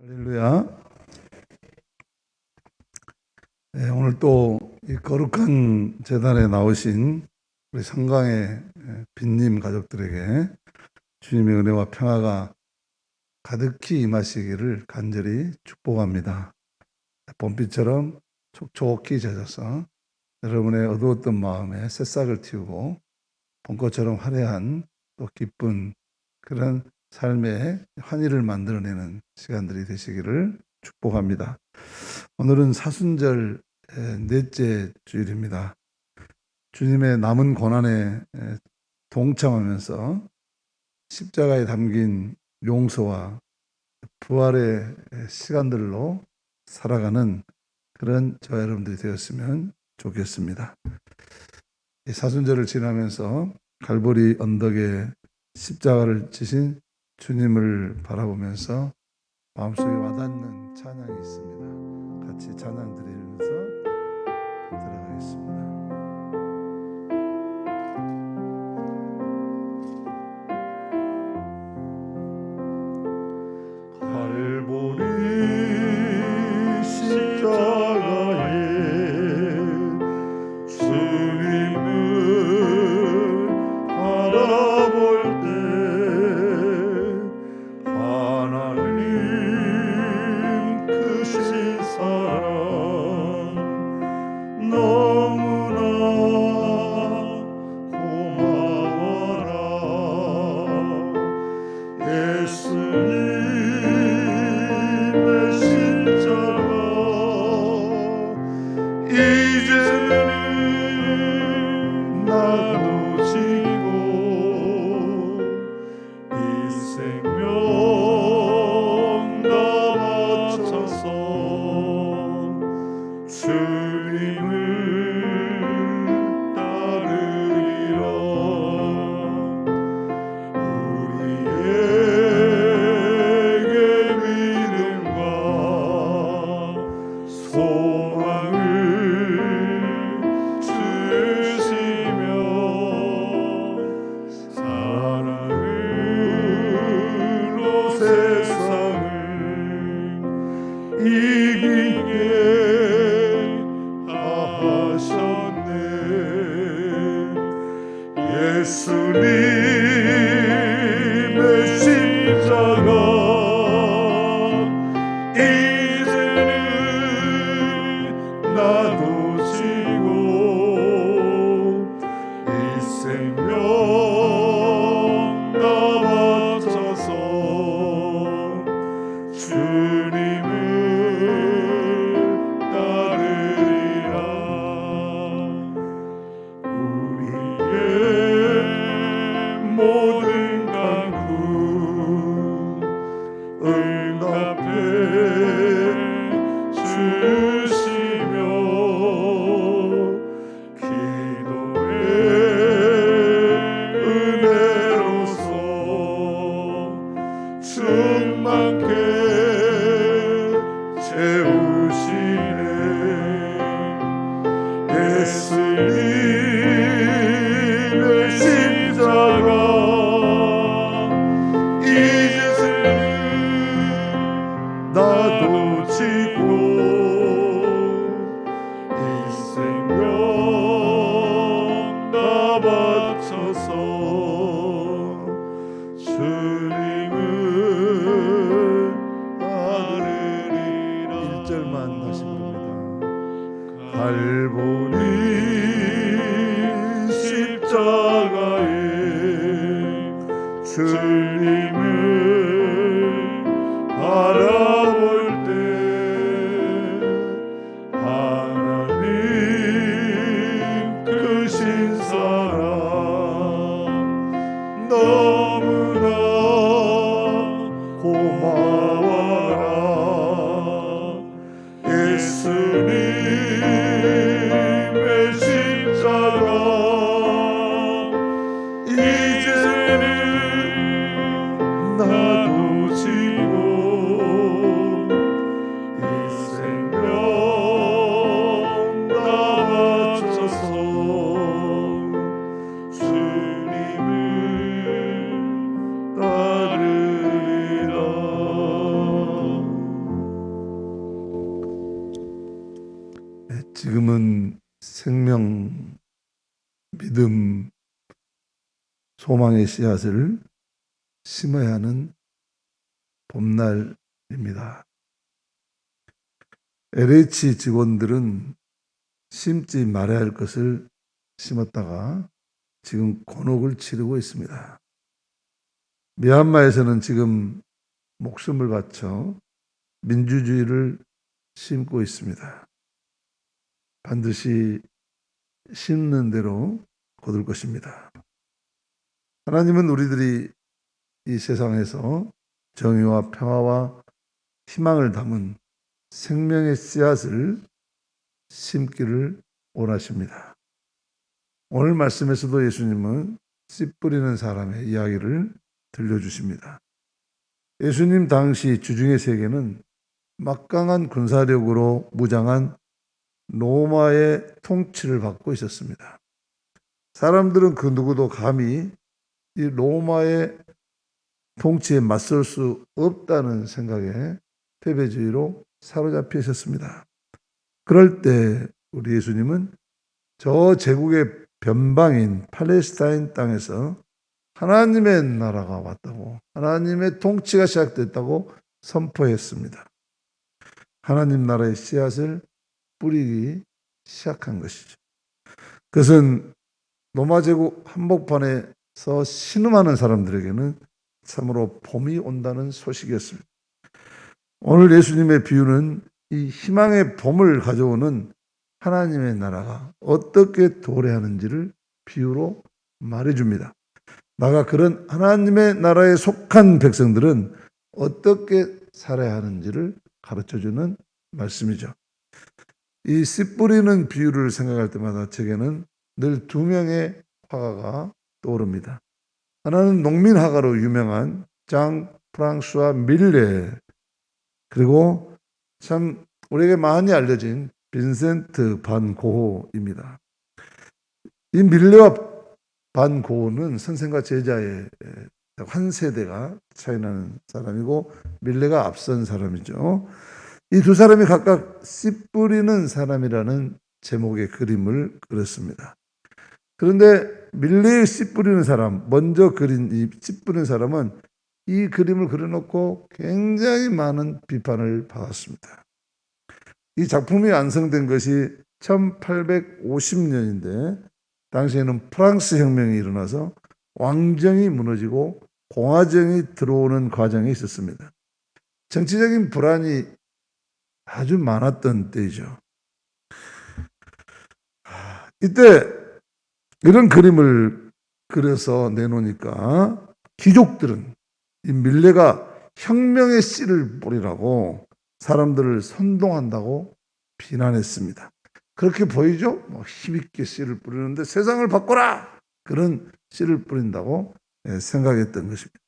할렐루야. 네, 오늘 또 이 거룩한 제단에 나오신 우리 성강의 빈님 가족들에게 주님의 은혜와 평화가 가득히 임하시기를 간절히 축복합니다. 봄비처럼 촉촉히 젖어서 여러분의 어두웠던 마음에 새싹을 틔우고 봄꽃처럼 화려한 또 기쁜 그런 삶의 환희를 만들어내는 시간들이 되시기를 축복합니다. 오늘은 사순절 넷째 주일입니다. 주님의 남은 고난에 동참하면서 십자가에 담긴 용서와 부활의 시간들로 살아가는 그런 저와 여러분들이 되었으면 좋겠습니다. 이 사순절을 지나면서 갈보리 언덕에 십자가를 지신 주님을 바라보면서 마음속에 와닿는 찬양이 있습니다. 같이 찬양 드리면서 들어가겠습니다. 갈보리 십자가에 주님을 바라볼 때 하나님 크신 사랑 너무나 고마워라. 예수님의 십자가 이제는 나도 지고 이 생명 다 바쳐서 주님을 따르리라. 우리에게 믿음과 소망을 주시며 사랑으로 세상을 이기게 하셨네. 예수님의 십자가 이제는 나도 지고 이 생명 다 바쳐서 주님을 따르리라. 우리의 모든 간구 응답해 주시며 기도의 은혜로서 충만케 채우시네. 예수님의 십자가 이제는 나도 지고 이 생명 다 바쳐서 주님을 따르리라. 1절만 다시 부릅니다. 갈보리 십자가에 주님을 바라볼 때 하나님 크신 사랑 너무나 고마워라. 예수님의 십자가 이제는 나도 지고 이 생명 다 바쳐서 주님을 따르리라. 믿음, 소망의 씨앗을 심어야 하는 봄날입니다. LH 직원들은 심지 말아야 할 것을 심었다가 지금 곤혹을 치르고 있습니다. 미얀마에서는 지금 목숨을 바쳐 민주주의를 심고 있습니다. 반드시 심는 대로 거둘 것입니다. 하나님은 우리들이 이 세상에서 정의와 평화와 희망을 담은 생명의 씨앗을 심기를 원하십니다. 오늘 말씀에서도 예수님은 씨 뿌리는 사람의 이야기를 들려주십니다. 예수님 당시 주중의 세계는 막강한 군사력으로 무장한 로마의 통치를 받고 있었습니다. 사람들은 그 누구도 감히 이 로마의 통치에 맞설 수 없다는 생각에 패배주의로 사로잡혀 있었습니다. 그럴 때 우리 예수님은 저 제국의 변방인 팔레스타인 땅에서 하나님의 나라가 왔다고, 하나님의 통치가 시작됐다고 선포했습니다. 하나님 나라의 씨앗을 뿌리기 시작한 것이죠. 그것은 로마 제국 한복판에서 신음하는 사람들에게는 참으로 봄이 온다는 소식이었습니다. 오늘 예수님의 비유는 이 희망의 봄을 가져오는 하나님의 나라가 어떻게 도래하는지를 비유로 말해줍니다. 나가 그런 하나님의 나라에 속한 백성들은 어떻게 살아야 하는지를 가르쳐주는 말씀이죠. 이 씨 뿌리는 비유를 생각할 때마다 제게는 늘 두 명의 화가가 떠오릅니다. 하나는 농민 화가로 유명한 장 프랑스와 밀레, 그리고 참 우리에게 많이 알려진 빈센트 반 고흐입니다. 이 밀레와 반 고흐는 선생과 제자의 한 세대가 차이나는 사람이고 밀레가 앞선 사람이죠. 이 두 사람이 각각 씨 뿌리는 사람이라는 제목의 그림을 그렸습니다. 그런데 밀레의 씨 뿌리는 사람, 먼저 그린 이 씨 뿌리는 사람은 이 그림을 그려놓고 굉장히 많은 비판을 받았습니다. 이 작품이 완성된 것이 1850년인데 당시에는 프랑스 혁명이 일어나서 왕정이 무너지고 공화정이 들어오는 과정이 있었습니다. 정치적인 불안이 아주 많았던 때이죠. 이때 이런 그림을 그려서 내놓으니까 귀족들은 이 밀레가 혁명의 씨를 뿌리라고 사람들을 선동한다고 비난했습니다. 그렇게 보이죠? 힘있게 씨를 뿌리는데 세상을 바꿔라! 그런 씨를 뿌린다고 생각했던 것입니다.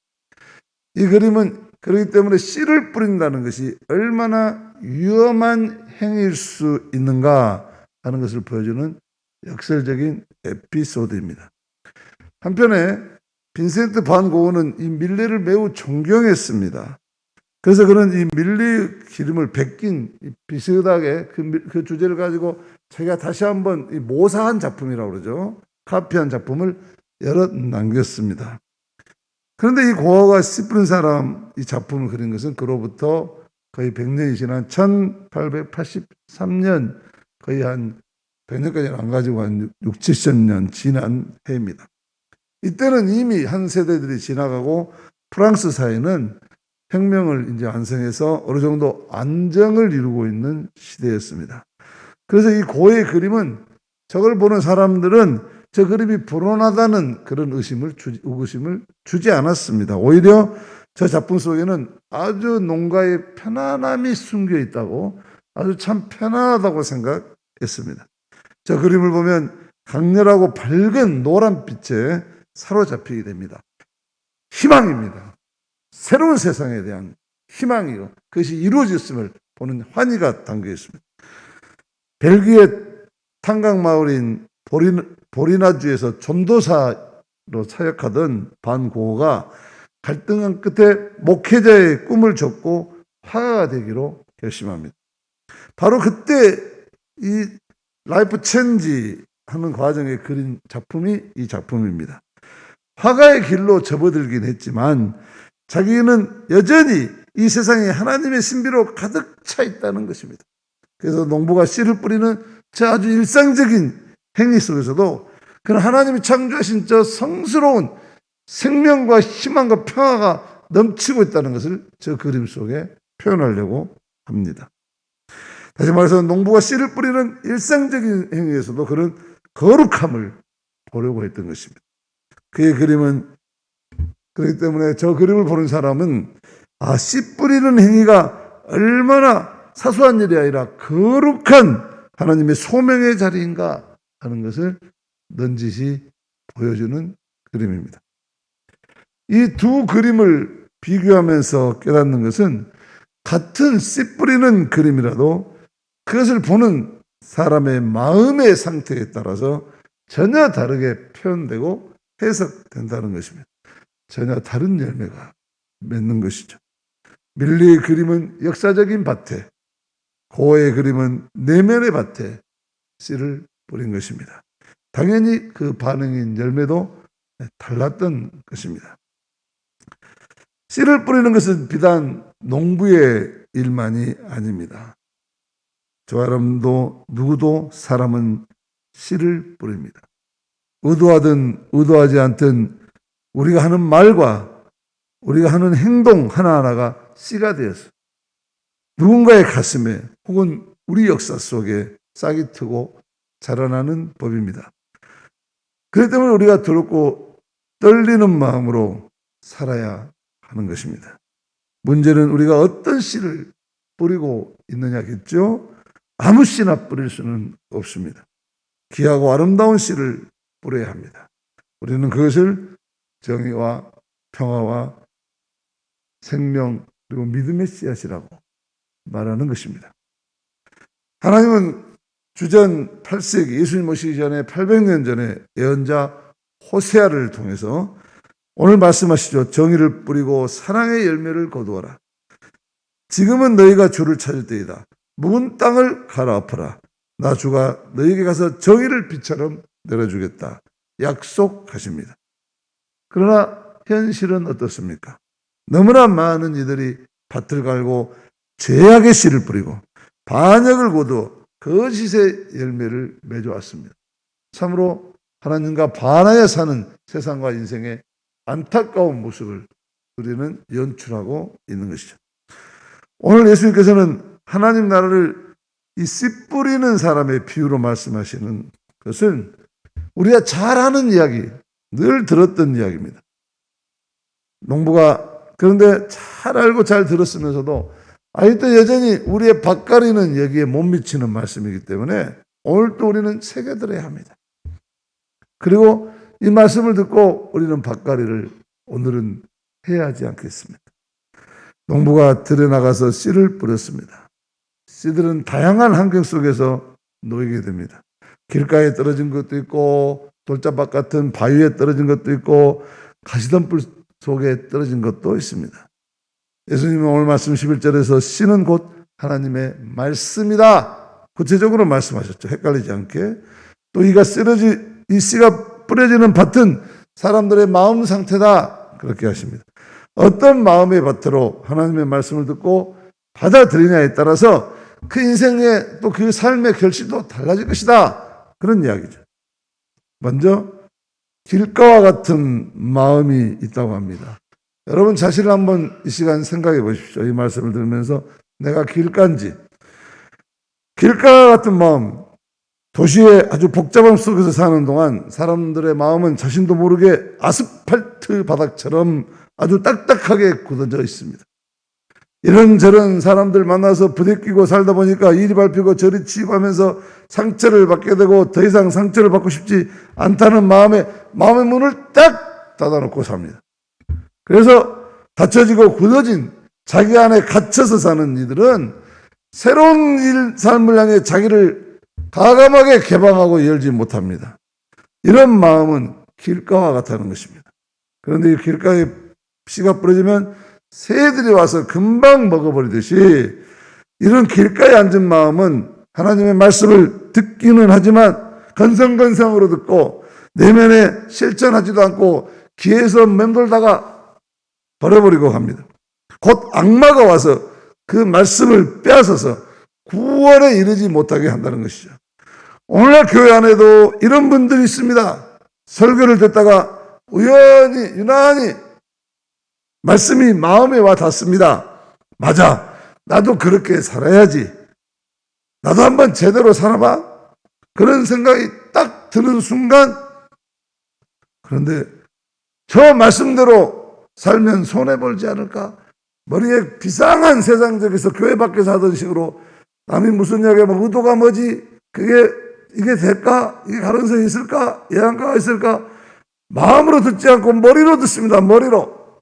이 그림은 그렇기 때문에 씨를 뿌린다는 것이 얼마나 위험한 행위일 수 있는가 하는 것을 보여주는 역설적인 에피소드입니다. 한편에 빈센트 반 고흐는 이 밀레를 매우 존경했습니다. 그래서 그는 이 밀레의 기름을 베낀 비슷하게 그 주제를 가지고 자기가 다시 한번 이 모사한 작품이라고 그러죠. 카피한 작품을 여러 남겼습니다. 그런데 이 고흐가 씨 뿌린 사람 이 작품을 그린 것은 그로부터 거의 100년이 지난 1883년, 거의 한 100년까지는 안 가지고 한 6, 70년 지난 해입니다. 이때는 이미 한 세대들이 지나가고 프랑스 사회는 혁명을 이제 완성해서 어느 정도 안정을 이루고 있는 시대였습니다. 그래서 이 고흐의 그림은 저걸 보는 사람들은 저 그림이 불온하다는 그런 의구심을 주지 않았습니다. 오히려 저 작품 속에는 아주 농가의 편안함이 숨겨 있다고, 아주 참 편안하다고 생각했습니다. 저 그림을 보면 강렬하고 밝은 노란빛에 사로잡히게 됩니다. 희망입니다. 새로운 세상에 대한 희망이요. 그것이 이루어졌음을 보는 환희가 담겨 있습니다. 벨기에 탄광마을인 보리나주에서 전도사로 사역하던 반 고흐가 갈등한 끝에 목회자의 꿈을 접고 화가가 되기로 결심합니다. 바로 그때 이 라이프 체인지 하는 과정에 그린 작품이 이 작품입니다. 화가의 길로 접어들긴 했지만 자기는 여전히 이 세상에 하나님의 신비로 가득 차 있다는 것입니다. 그래서 농부가 씨를 뿌리는 저 아주 일상적인 행위 속에서도 그런 하나님이 창조하신 저 성스러운 생명과 희망과 평화가 넘치고 있다는 것을 저 그림 속에 표현하려고 합니다. 다시 말해서 농부가 씨를 뿌리는 일상적인 행위에서도 그런 거룩함을 보려고 했던 것입니다. 그의 그림은 그렇기 때문에 저 그림을 보는 사람은 씨 뿌리는 행위가 얼마나 사소한 일이 아니라 거룩한 하나님의 소명의 자리인가 하는 것을 넌지시 보여주는 그림입니다. 이 두 그림을 비교하면서 깨닫는 것은 같은 씨 뿌리는 그림이라도 그것을 보는 사람의 마음의 상태에 따라서 전혀 다르게 표현되고 해석된다는 것입니다. 전혀 다른 열매가 맺는 것이죠. 밀리의 그림은 역사적인 밭에, 고어의 그림은 내면의 밭에 씨를 뿌린 것입니다. 당연히 그 반응인 열매도 달랐던 것입니다. 씨를 뿌리는 것은 비단 농부의 일만이 아닙니다. 저와 여러분도 누구도 사람은 씨를 뿌립니다. 의도하든 의도하지 않든 우리가 하는 말과 우리가 하는 행동 하나하나가 씨가 되어서 누군가의 가슴에 혹은 우리 역사 속에 싹이 트고 자라나는 법입니다. 그렇기 때문에 우리가 두렵고 떨리는 마음으로 살아야 하는 것입니다. 문제는 우리가 어떤 씨를 뿌리고 있느냐겠죠? 아무 씨나 뿌릴 수는 없습니다. 귀하고 아름다운 씨를 뿌려야 합니다. 우리는 그것을 정의와 평화와 생명 그리고 믿음의 씨앗이라고 말하는 것입니다. 하나님은 주전 8세기 예수님 오시기 전에 800년 전에 예언자 호세아를 통해서 오늘 말씀하시죠. 정의를 뿌리고 사랑의 열매를 거두어라. 지금은 너희가 주를 찾을 때이다. 묵은 땅을 갈아엎어라. 나 주가 너희에게 가서 정의를 빛처럼 내려주겠다. 약속하십니다. 그러나 현실은 어떻습니까? 너무나 많은 이들이 밭을 갈고 죄악의 씨를 뿌리고 반역을 거두어 거짓의 열매를 맺어왔습니다. 참으로 하나님과 반하여 사는 세상과 인생의 안타까운 모습을 우리는 연출하고 있는 것이죠. 오늘 예수님께서는 하나님 나라를 이 씨 뿌리는 사람의 비유로 말씀하시는 것은 우리가 잘 아는 이야기, 늘 들었던 이야기입니다. 농부가 그런데 잘 알고 잘 들었으면서도 아직도 여전히 우리의 밭가리는 여기에 못 미치는 말씀이기 때문에 오늘 또 우리는 새겨들어야 합니다. 그리고 이 말씀을 듣고 우리는 밭가리를 오늘은 해야 하지 않겠습니까? 농부가 들에 나가서 씨를 뿌렸습니다. 씨들은 다양한 환경 속에서 놓이게 됩니다. 길가에 떨어진 것도 있고 돌자박 같은 바위에 떨어진 것도 있고 가시덤불 속에 떨어진 것도 있습니다. 예수님은 오늘 말씀 11절에서 씨는 곧 하나님의 말씀이다. 구체적으로 말씀하셨죠. 헷갈리지 않게. 또 이 씨가 뿌려지는 밭은 사람들의 마음 상태다. 그렇게 하십니다. 어떤 마음의 밭으로 하나님의 말씀을 듣고 받아들이냐에 따라서 그 인생의 또 그 삶의 결실도 달라질 것이다. 그런 이야기죠. 먼저 길가와 같은 마음이 있다고 합니다. 여러분 자신을 한번 이 시간 생각해 보십시오. 이 말씀을 들으면서 내가 길가인지. 길가와 같은 마음, 도시의 아주 복잡함 속에서 사는 동안 사람들의 마음은 자신도 모르게 아스팔트 바닥처럼 아주 딱딱하게 굳어져 있습니다. 이런저런 사람들 만나서 부대끼고 살다 보니까 이리 밟히고 저리 치고 하면서 상처를 받게 되고 더 이상 상처를 받고 싶지 않다는 마음의 문을 딱 닫아놓고 삽니다. 그래서 닫혀지고 굳어진 자기 안에 갇혀서 사는 이들은 새로운 삶을 향해 자기를 과감하게 개방하고 열지 못합니다. 이런 마음은 길가와 같다는 것입니다. 그런데 이 길가에 씨가 뿌려지면 새들이 와서 금방 먹어버리듯이 이런 길가에 앉은 마음은 하나님의 말씀을 듣기는 하지만 건성건성으로 듣고 내면에 실천하지도 않고 귀에서 맴돌다가 버려버리고 갑니다. 곧 악마가 와서 그 말씀을 빼앗아서 구원에 이르지 못하게 한다는 것이죠. 오늘날 교회 안에도 이런 분들이 있습니다. 설교를 듣다가 우연히 유난히 말씀이 마음에 와 닿습니다. 맞아, 나도 그렇게 살아야지. 나도 한번 제대로 살아봐. 그런 생각이 딱 드는 순간, 그런데 저 말씀대로 살면 손해보지 않을까? 머리에 비상한 세상적에서 교회 밖에서 하던 식으로 남이 무슨 이야기하면 의도가 뭐지? 이게 될까? 이게 가능성이 있을까? 예안가가 있을까? 마음으로 듣지 않고 머리로 듣습니다. 머리로.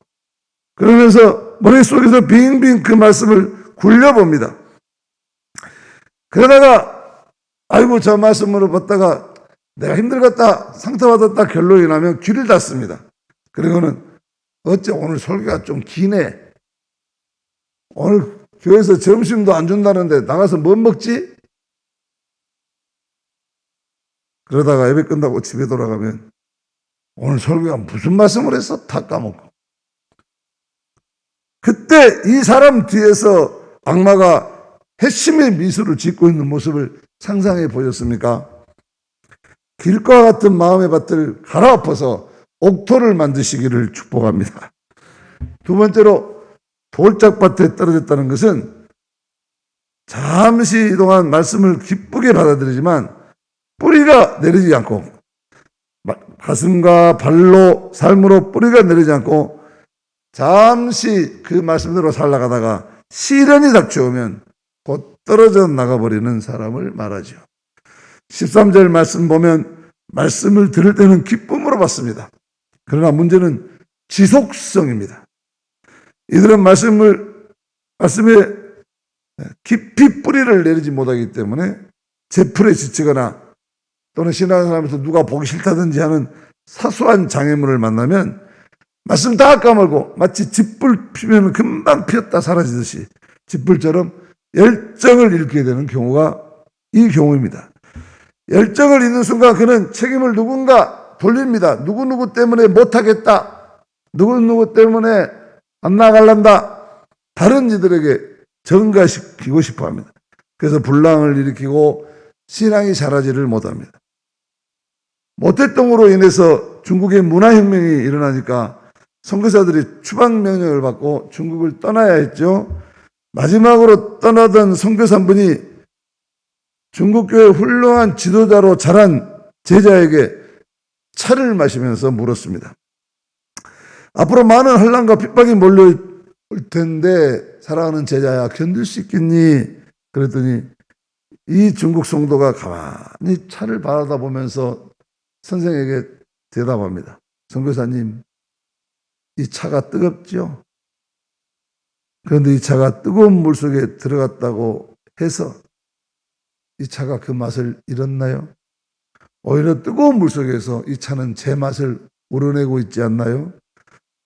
그러면서 머릿속에서 빙빙 그 말씀을 굴려봅니다. 그러다가 아이고 저 말씀으로 받다가 내가 힘들겠다, 상처받았다 결론이 나면 귀를 닫습니다. 그리고는 어째 오늘 설교가 좀 기네. 오늘 교회에서 점심도 안 준다는데 나가서 뭐 먹지? 그러다가 예배 끝나고 집에 돌아가면 오늘 설교가 무슨 말씀을 했어? 다 까먹고. 그때 이 사람 뒤에서 악마가 핵심의 미소를 짓고 있는 모습을 상상해 보셨습니까? 길과 같은 마음의 밭을 갈아엎어서 옥토를 만드시기를 축복합니다. 두 번째로 돌짝밭에 떨어졌다는 것은 잠시 동안 말씀을 기쁘게 받아들이지만 뿌리가 내리지 않고 가슴과 발로 삶으로 뿌리가 내리지 않고 잠시 그 말씀대로 살아가다가 시련이 닥쳐오면 곧 떨어져 나가버리는 사람을 말하죠. 13절 말씀 보면 말씀을 들을 때는 기쁨으로 받습니다. 그러나 문제는 지속성입니다. 이들은 말씀에 깊이 뿌리를 내리지 못하기 때문에 제풀에 지치거나 또는 신앙생활하면서 누가 보기 싫다든지 하는 사소한 장애물을 만나면 말씀 다 까먹고 마치 짓불 피면 금방 피었다 사라지듯이 짓불처럼 열정을 잃게 되는 경우가 이 경우입니다. 열정을 잃는 순간 그는 책임을 누군가 돌립니다. 누구누구 때문에 못하겠다. 누구누구 때문에 안 나갈란다. 다른 이들에게 전가시키고 싶어 합니다. 그래서 분란을 일으키고 신앙이 자라지를 못합니다. 모태똥으로 인해서 중국의 문화혁명이 일어나니까 선교사들이 추방명령을 받고 중국을 떠나야 했죠. 마지막으로 떠나던 선교사 한 분이 중국교회 훌륭한 지도자로 자란 제자에게 차를 마시면서 물었습니다. 앞으로 많은 환난과 핍박이 몰려올 텐데 사랑하는 제자야 견딜 수 있겠니? 그랬더니 이 중국 성도가 가만히 차를 바라다보면서 선생에게 대답합니다. 선교사님, 이 차가 뜨겁죠? 그런데 이 차가 뜨거운 물속에 들어갔다고 해서 이 차가 그 맛을 잃었나요? 오히려 뜨거운 물속에서 이 차는 제 맛을 우러내고 있지 않나요?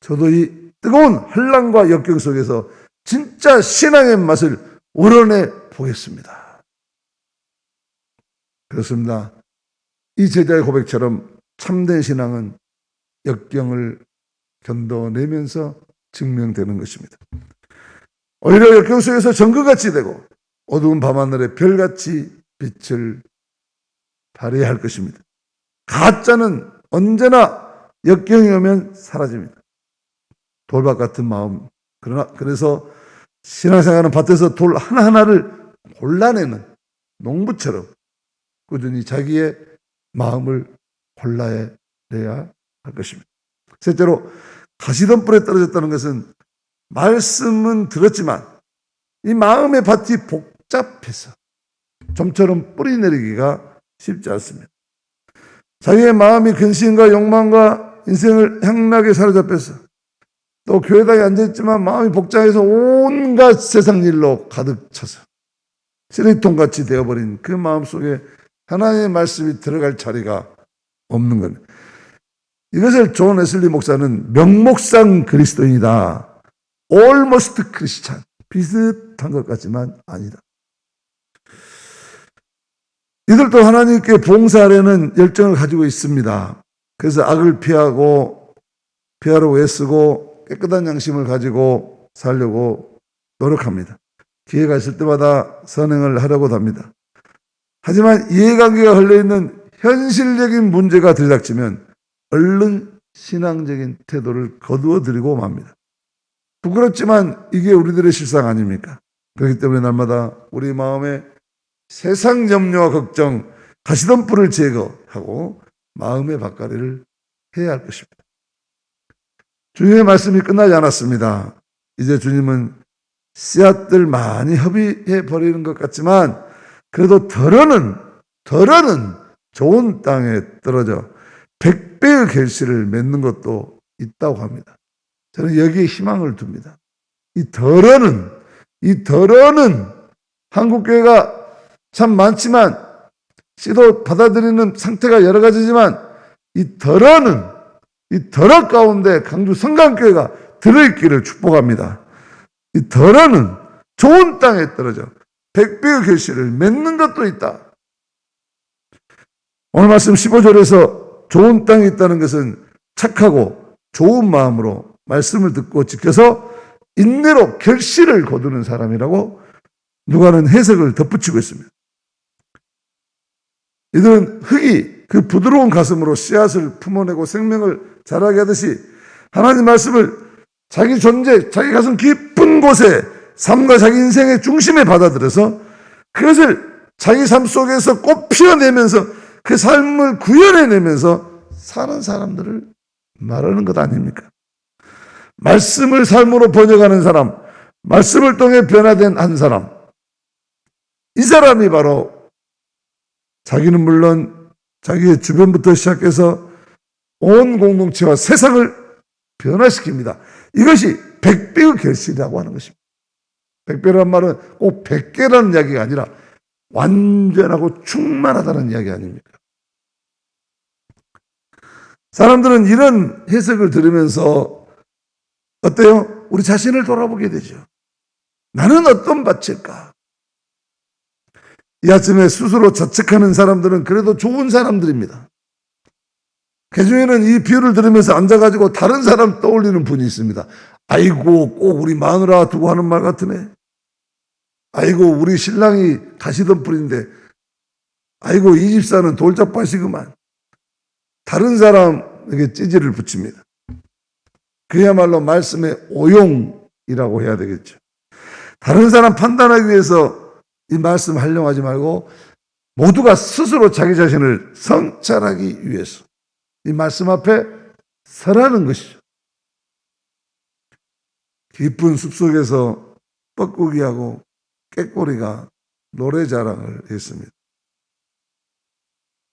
저도 이 뜨거운 환난과 역경 속에서 진짜 신앙의 맛을 우러내 보겠습니다. 그렇습니다. 이 제자의 고백처럼 참된 신앙은 역경을 견뎌내면서 증명되는 것입니다. 오히려 역경 속에서 정글같이 되고 어두운 밤하늘에 별같이 빛을 발휘할 것입니다. 가짜는 언제나 역경이 오면 사라집니다. 돌밭 같은 마음. 그래서 신앙생활은 밭에서 돌 하나하나를 골라내는 농부처럼 꾸준히 자기의 마음을 골라내야 할 것입니다. 셋째로 가시덤 뿔에 떨어졌다는 것은 말씀은 들었지만 이 마음의 밭이 복잡해서 좀처럼 뿌리 내리기가 쉽지 않습니다. 자기의 마음이 근심과 욕망과 인생을 향락에 사로잡혀서 또 교회당에 앉아있지만 마음이 복잡해서 온갖 세상 일로 가득 차서 쓰레기통같이 되어버린 그 마음속에 하나님의 말씀이 들어갈 자리가 없는 겁니다. 이것을 존 웨슬리 목사는 명목상 그리스도인이다. almost Christian. 비슷한 것 같지만 아니다. 이들도 하나님께 봉사하려는 열정을 가지고 있습니다. 그래서 악을 피하려고 애쓰고 깨끗한 양심을 가지고 살려고 노력합니다. 기회가 있을 때마다 선행을 하려고 합니다. 하지만 이해관계가 흘러있는 현실적인 문제가 들닥치면 얼른 신앙적인 태도를 거두어드리고 맙니다. 부끄럽지만 이게 우리들의 실상 아닙니까? 그렇기 때문에 날마다 우리 마음에 세상 염려와 걱정, 가시덤불을 제거하고 마음의 밭가리를 해야 할 것입니다. 주님의 말씀이 끝나지 않았습니다. 이제 주님은 씨앗들 많이 허비해 버리는 것 같지만 그래도 덜어는 좋은 땅에 떨어져 100배의 결실을 맺는 것도 있다고 합니다. 저는 여기에 희망을 둡니다. 이 덜어는 한국교회가 참 많지만 씨도 받아들이는 상태가 여러 가지지만 이 덜어 가운데 강주 성강교회가 들어있기를 축복합니다. 이 덜어는 좋은 땅에 떨어져 100배의 결실을 맺는 것도 있다. 오늘 말씀 15절에서 좋은 땅이 있다는 것은 착하고 좋은 마음으로 말씀을 듣고 지켜서 인내로 결실을 거두는 사람이라고 누가는 해석을 덧붙이고 있습니다. 이들은 흙이 그 부드러운 가슴으로 씨앗을 품어내고 생명을 자라게 하듯이 하나님 말씀을 자기 존재, 자기 가슴 깊은 곳에 삶과 자기 인생의 중심에 받아들여서 그것을 자기 삶 속에서 꽃 피워내면서 그 삶을 구현해내면서 사는 사람들을 말하는 것 아닙니까? 말씀을 삶으로 번역하는 사람, 말씀을 통해 변화된 한 사람, 이 사람이 바로 자기는 물론 자기의 주변부터 시작해서 온 공동체와 세상을 변화시킵니다. 이것이 100배의 결실이라고 하는 것입니다. 100배라는 말은 꼭 100개라는 이야기가 아니라 완전하고 충만하다는 이야기 아닙니까? 사람들은 이런 해석을 들으면서 어때요? 우리 자신을 돌아보게 되죠. 나는 어떤 밭일까? 이 아침에 스스로 자책하는 사람들은 그래도 좋은 사람들입니다. 그 중에는 이 비유를 들으면서 앉아가지고 다른 사람 떠올리는 분이 있습니다. 아이고, 꼭 우리 마누라 두고 하는 말 같으네. 아이고, 우리 신랑이 가시덤불인데, 아이고, 이 집사는 돌짝밭이구만. 다른 사람에게 찌질을 붙입니다. 그야말로 말씀의 오용이라고 해야 되겠죠. 다른 사람 판단하기 위해서 이 말씀 활용하지 말고 모두가 스스로 자기 자신을 성찰하기 위해서 이 말씀 앞에 서라는 것이죠. 깊은 숲속에서 뻐꾸기하고 깨꼬리가 노래 자랑을 했습니다.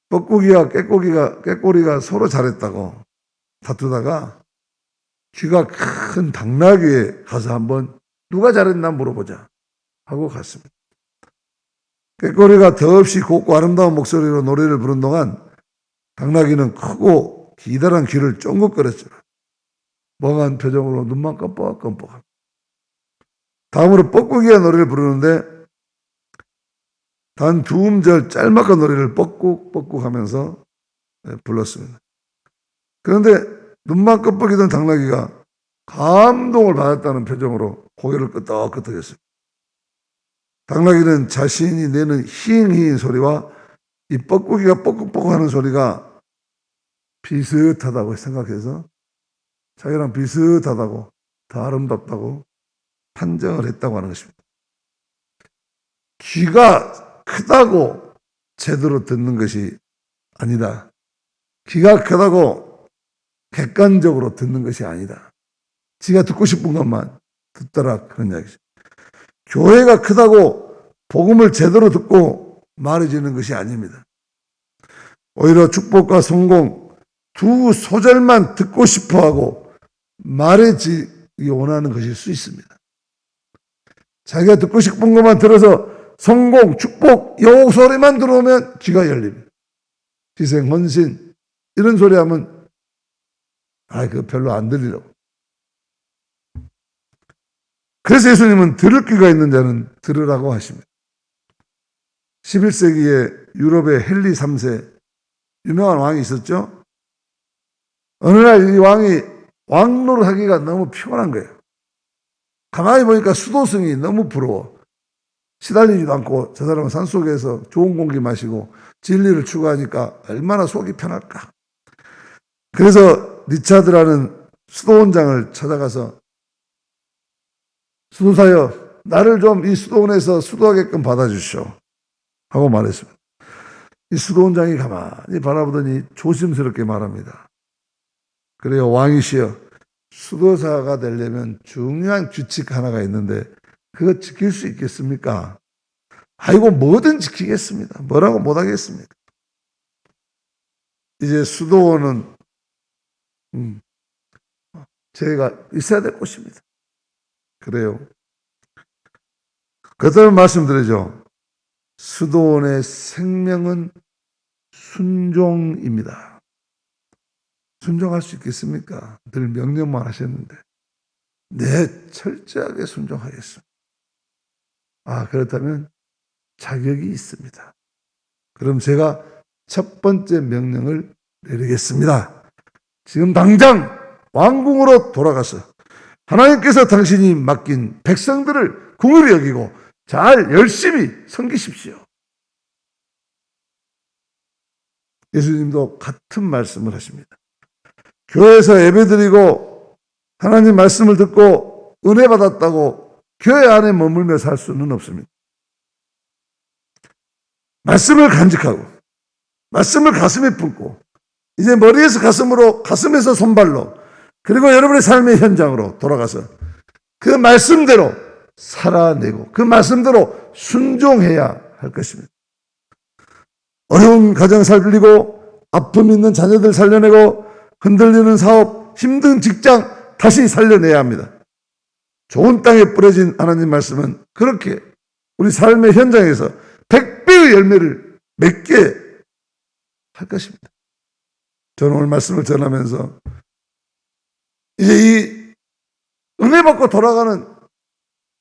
뻐꾸기와 깨꼬리가 서로 잘했다고 다투다가 귀가 큰 당나귀에 가서 한번 누가 잘했나 물어보자 하고 갔습니다. 깨꼬리가 더없이 곱고 아름다운 목소리로 노래를 부른 동안 당나귀는 크고 기다란 귀를 쫑긋거렸죠. 멍한 표정으로 눈만 껌뻑껌뻑합니다. 다음으로 뻐꾸기가 노래를 부르는데 단 두 음절 짤막한 노래를 뻐꾹뻐꾹 하면서 불렀습니다. 그런데 눈만 껌뻑이던 당나귀가 감동을 받았다는 표정으로 고개를 끄덕끄덕했습니다. 당나귀는 자신이 내는 히잉히잉 소리와 이 뻐꾸기가 뻐꾹뻐꾹 하는 소리가 비슷하다고 생각해서 자기랑 비슷하다고 더 아름답다고 판정을 했다고 하는 것입니다. 귀가 크다고 제대로 듣는 것이 아니다. 귀가 크다고 객관적으로 듣는 것이 아니다. 지가 듣고 싶은 것만 듣더라 그런 이야기죠. 교회가 크다고 복음을 제대로 듣고 말해지는 것이 아닙니다. 오히려 축복과 성공 두 소절만 듣고 싶어하고 말해지기 원하는 것일 수 있습니다. 자기가 듣고 싶은 것만 들어서 성공, 축복, 요 소리만 들어오면 귀가 열립니다. 희생, 헌신 이런 소리 하면 그거 별로 안 들리려고. 그래서 예수님은 들을 귀가 있는 자는 들으라고 하십니다. 11세기에 유럽의 헨리 3세 유명한 왕이 있었죠. 어느 날 이 왕이 왕노를 하기가 너무 피곤한 거예요. 가만히 보니까 수도승이 너무 부러워. 시달리지도 않고 저 사람은 산속에서 좋은 공기 마시고 진리를 추구하니까 얼마나 속이 편할까. 그래서 리차드라는 수도원장을 찾아가서 수도사여, 나를 좀 이 수도원에서 수도하게끔 받아주시오 하고 말했습니다. 이 수도원장이 가만히 바라보더니 조심스럽게 말합니다. 그래요, 왕이시여, 수도사가 되려면 중요한 규칙 하나가 있는데 그거 지킬 수 있겠습니까? 아이고, 뭐든 지키겠습니다. 뭐라고 못하겠습니까? 이제 수도원은 제가 있어야 될 곳입니다. 그래요. 그다음 말씀드리죠. 수도원의 생명은 순종입니다. 순종할 수 있겠습니까? 늘 명령만 하셨는데. 네, 철저하게 순종하겠습니다. 그렇다면 자격이 있습니다. 그럼 제가 첫 번째 명령을 내리겠습니다. 지금 당장 왕궁으로 돌아가서 하나님께서 당신이 맡긴 백성들을 긍휼히 여기고 잘 열심히 섬기십시오. 예수님도 같은 말씀을 하십니다. 교회에서 예배드리고 하나님 말씀을 듣고 은혜 받았다고 교회 안에 머물며 살 수는 없습니다. 말씀을 간직하고 말씀을 가슴에 품고 이제 머리에서 가슴으로, 가슴에서 손발로, 그리고 여러분의 삶의 현장으로 돌아가서 그 말씀대로 살아내고 그 말씀대로 순종해야 할 것입니다. 어려운 가정 살리고 아픔 있는 자녀들 살려내고 흔들리는 사업, 힘든 직장 다시 살려내야 합니다. 좋은 땅에 뿌려진 하나님 말씀은 그렇게 우리 삶의 현장에서 100배의 열매를 맺게 할 것입니다. 저는 오늘 말씀을 전하면서 이제 이 은혜 받고 돌아가는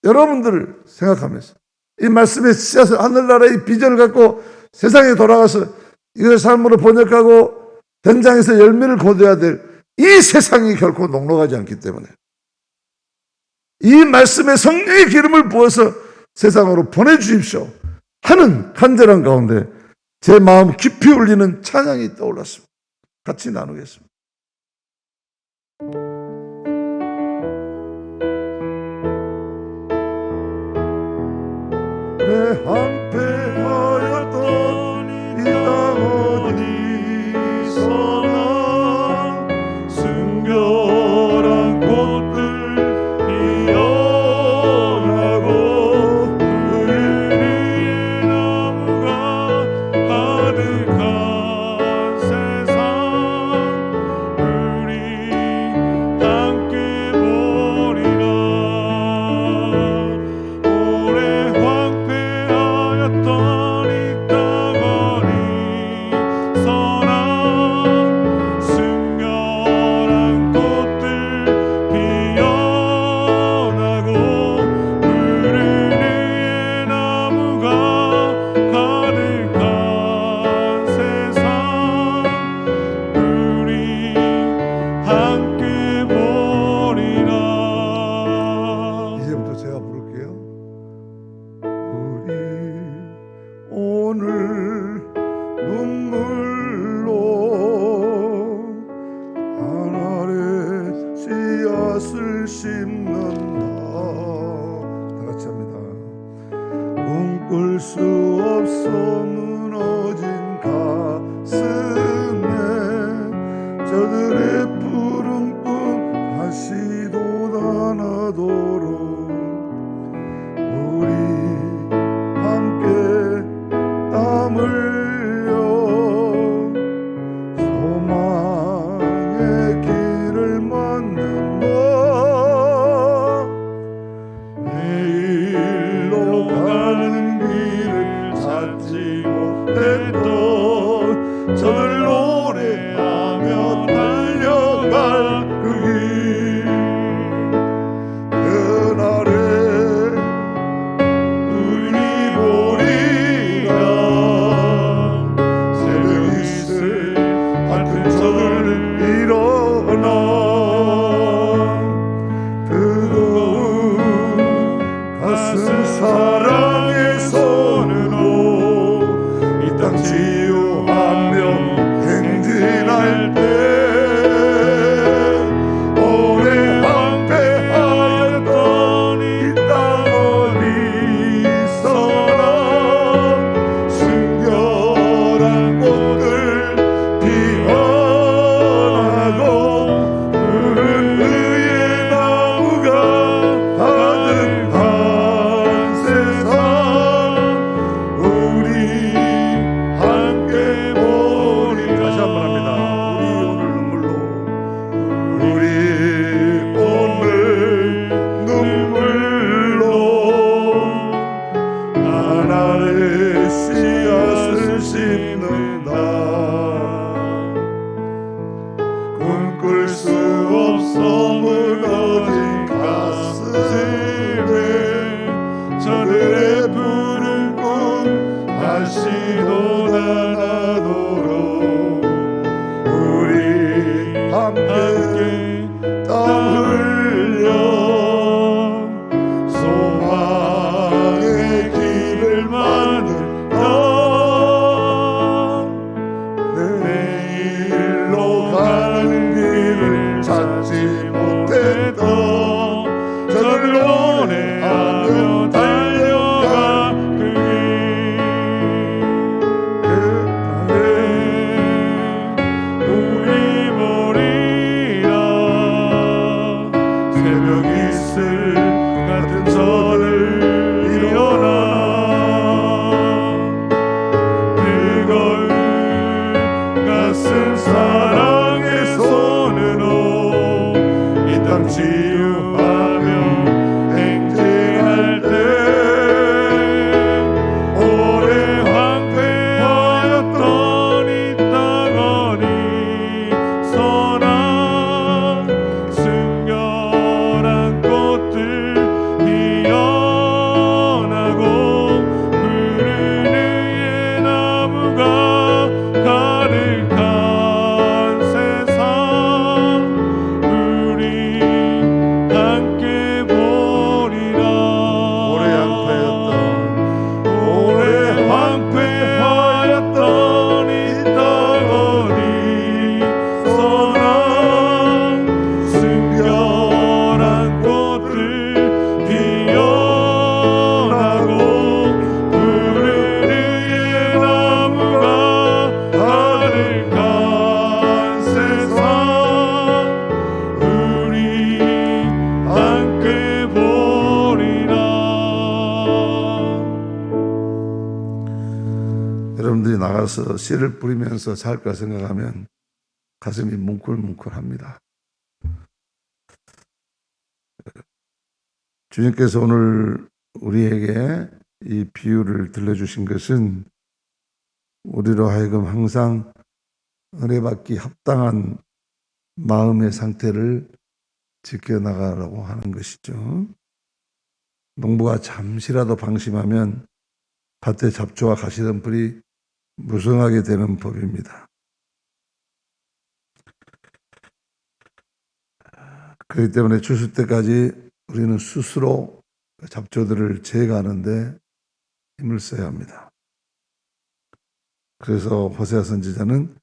여러분들을 생각하면서 이 말씀의 씨앗을, 하늘나라의 비전을 갖고 세상에 돌아가서 이것을 삶으로 번역하고 현장에서 열매를 거둬야 될 이 세상이 결코 녹록하지 않기 때문에 이 말씀에 성령의 기름을 부어서 세상으로 보내주십시오 하는 간절한 가운데 제 마음 깊이 울리는 찬양이 떠올랐습니다. 같이 나누겠습니다. 내 한패하였던 이 땅 어디서나 순결한 꽃들 피어나고 그 위에 나무가 가득한 세상 우리 함께 보리라. 오래 황폐하였던 이 땅 어디서나 순결한 꽃들 피어나고 푸른 위에 나무가 가득한 세상 우리 함께 보리라. 이제부터 제가 부를게요. 우리 오늘 눈물로 하늘의 씨앗을 심는다. 다 같이 합니다. 꿈꿀 수 없어 무너진 가슴에 저들의 푸른 꿈 다시 돋아나도록 우리 함께 땀 흘려 소망의 길을 만든다. 내일로 가는 길을 찾지 못했던 저들 노래하며 달려 울 수 없어 무너진 가슴에 저들의 푸른 꿈 다시 돋아나도록 우리 함께 땀 흘려 소망의 길을 만들던 내일로 가는 길을 찾지 못했던 저를 노래하며 달려가 그 길 우리 보리라 새벽 이슬 같은 저를 일어나 그걸 가슴 사랑의 손으로 이 땅 치유하며 행진할 때 오래 황폐하였던 이 땅어리 선한 순결한 꽃들 피어나고 푸른 의의 나무가 가득한 세상 우리 함께 보리라 오래 황폐하였던 이 땅어리 선한 순결한 꽃들 피어나고 푸른 의의 나무가 가득한 세상 우리 함께 보리라. 여러분들이 나가서 씨를 뿌리면서 살까 생각하면 가슴이 뭉클뭉클합니다. 주님께서 오늘 우리에게 이 비유를 들려주신 것은 우리로 하여금 항상 은혜 받기 합당한 마음의 상태를 지켜나가라고 하는 것이죠. 농부가 잠시라도 방심하면 밭에 잡초와 가시덤불이 무성하게 되는 법입니다. 그렇기 때문에 추수 때까지 우리는 스스로 잡초들을 제거하는데 힘을 써야 합니다. 그래서 호세아 선지자는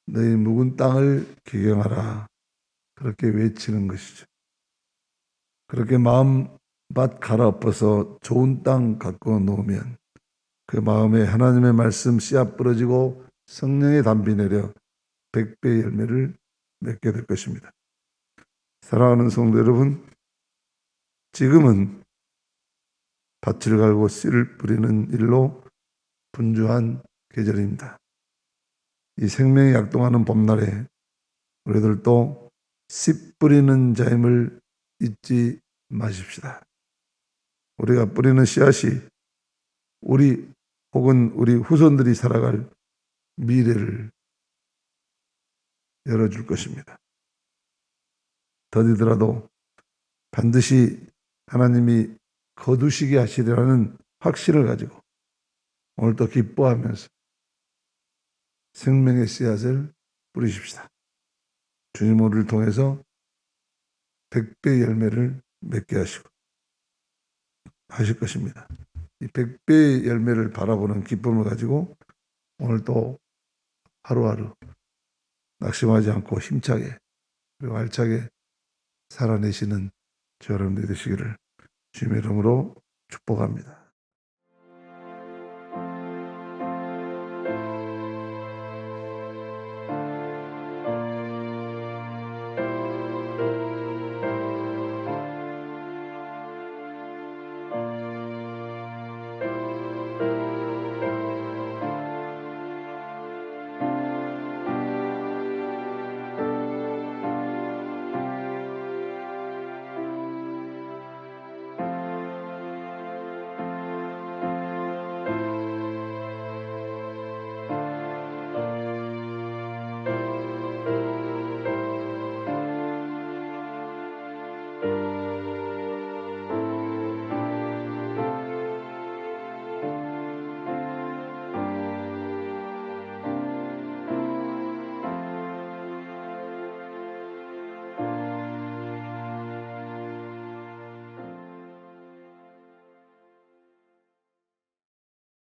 너희 묵은 땅을 기경하라 그렇게 외치는 것이죠. 그렇게 마음밭 갈아엎어서 좋은 땅 갖고 놓으면 그 마음에 하나님의 말씀 씨앗 부러지고 성령의 담비 내려 100배의 열매를 맺게 될 것입니다. 사랑하는 성도 여러분, 지금은 밭을 갈고 씨를 뿌리는 일로 분주한 계절입니다. 이 생명이 약동하는 봄날에 우리들도 씨 뿌리는 자임을 잊지 마십시다. 우리가 뿌리는 씨앗이 우리 혹은 우리 후손들이 살아갈 미래를 열어줄 것입니다. 더디더라도 반드시 하나님이 거두시게 하시리라는 확신을 가지고 오늘도 기뻐하면서 생명의 씨앗을 뿌리십시다. 주님 우리를 통해서 100배의 열매를 맺게 하실 것입니다. 이 100배의 열매를 바라보는 기쁨을 가지고 오늘도 하루하루 낙심하지 않고 힘차게 그리고 알차게 살아내시는 저 여러분들이 되시기를 주님의 이름으로 축복합니다.